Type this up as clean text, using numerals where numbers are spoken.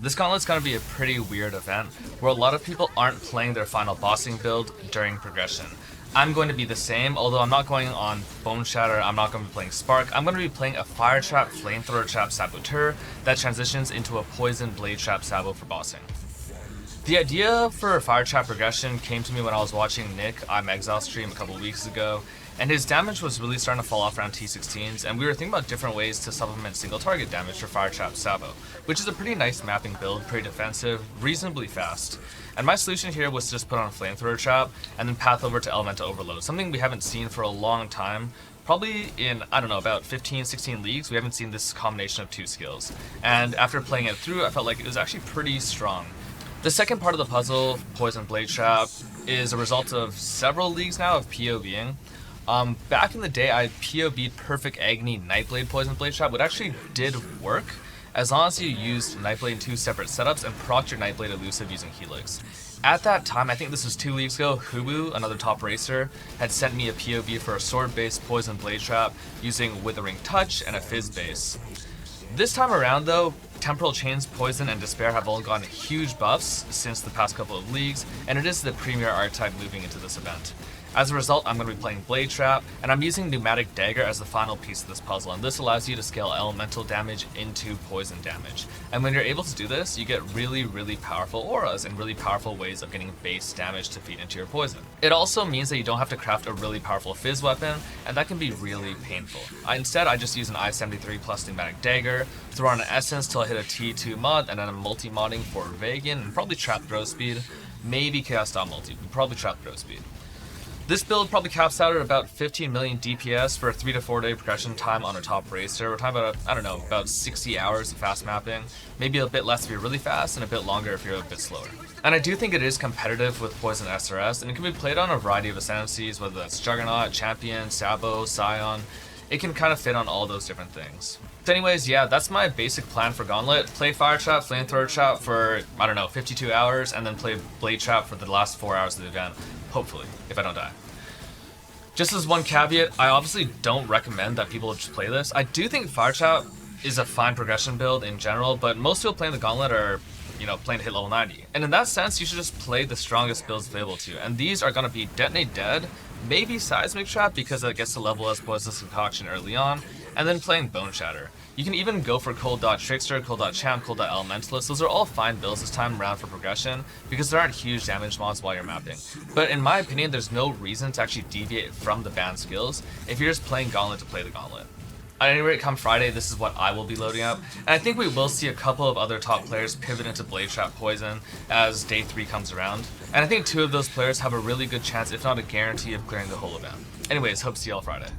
This gauntlet's gonna be a pretty weird event where a lot of people aren't playing their final bossing build during progression. I'm going to be the same, although I'm not going on Bone Shatter, I'm not going to be playing Spark, I'm going to be playing a Fire Trap, Flamethrower Trap Saboteur that transitions into a Poison Blade Trap Sabo for bossing. The idea for a Fire Trap progression came to me when I was watching Nick I'm Exile stream a couple weeks ago, and his damage was really starting to fall off around T16s, and we were thinking about different ways to supplement single target damage for Fire Trap Sabo, which is a pretty nice mapping build, pretty defensive, reasonably fast. And my solution here was to just put on Flamethrower Trap and then path over to Elemental Overload, something we haven't seen for a long time. Probably in, I don't know, about 15, 16 leagues, we haven't seen this combination of two skills. And after playing it through, I felt like it was actually pretty strong. The second part of the puzzle, Poison Blade Trap, is a result of several leagues now of POBing. Back in the day, I POB'd Perfect Agony Nightblade Poison Blade Trap, which actually did work, as long as you used Nightblade in two separate setups and procced your Nightblade elusive using Helix. At that time, I think this was 2 leagues ago, Hubu, another top racer, had sent me a POB for a sword-based Poison Blade Trap using Withering Touch and a Fizz base. This time around though, Temporal Chains, Poison, and Despair have all gotten huge buffs since the past couple of leagues, and it is the premier archetype moving into this event. As a result, I'm going to be playing Blade Trap, and I'm using Pneumatic Dagger as the final piece of this puzzle, and this allows you to scale elemental damage into poison damage. And when you're able to do this, you get really powerful auras and really powerful ways of getting base damage to feed into your poison. It also means that you don't have to craft a really powerful Fizz weapon, and that can be really painful. Instead, I just use an I-73 plus Pneumatic Dagger, throw on an Essence till I hit a T2 mod, and then I'm multi-modding for Vagan, and probably Trap Throw Speed, maybe Chaos Style Multi, but probably Trap Throw Speed. This build probably caps out at about 15 million DPS for a 3 to 4 day progression time on a top racer. We're talking about, I don't know, about 60 hours of fast mapping. Maybe a bit less if you're really fast and a bit longer if you're a bit slower. And I do think it is competitive with Poison SRS, and it can be played on a variety of ascendancies, whether that's Juggernaut, Champion, Sabo, Scion. It can kind of fit on all those different things. So anyways, yeah, that's my basic plan for Gauntlet. Play Fire Trap, Flamethrower Trap for, I don't know, 52 hours, and then play Blade Trap for the last 4 hours of the event. Hopefully, if I don't die. Just as one caveat, I obviously don't recommend that people just play this. I do think Fire Trap is a fine progression build in general, but most people playing the Gauntlet are, you know, playing to hit level 90. And in that sense, you should just play the strongest builds available to you. And these are going to be Detonate Dead, maybe Seismic Trap because it gets to level as Poisonous Concoction early on, and then playing Bone Shatter. You can even go for Cold Dot Trickster, Cold Dot Champ, Cold Dot Elementalist. Those are all fine builds this time around for progression because there aren't huge damage mods while you're mapping. But in my opinion, there's no reason to actually deviate from the banned skills if you're just playing Gauntlet to play the Gauntlet. At any rate, come Friday, this is what I will be loading up, and I think we will see a couple of other top players pivot into Blade Trap Poison as day 3 comes around, and I think 2 of those players have a really good chance, if not a guarantee, of clearing the whole event. Anyways, hope to see y'all Friday.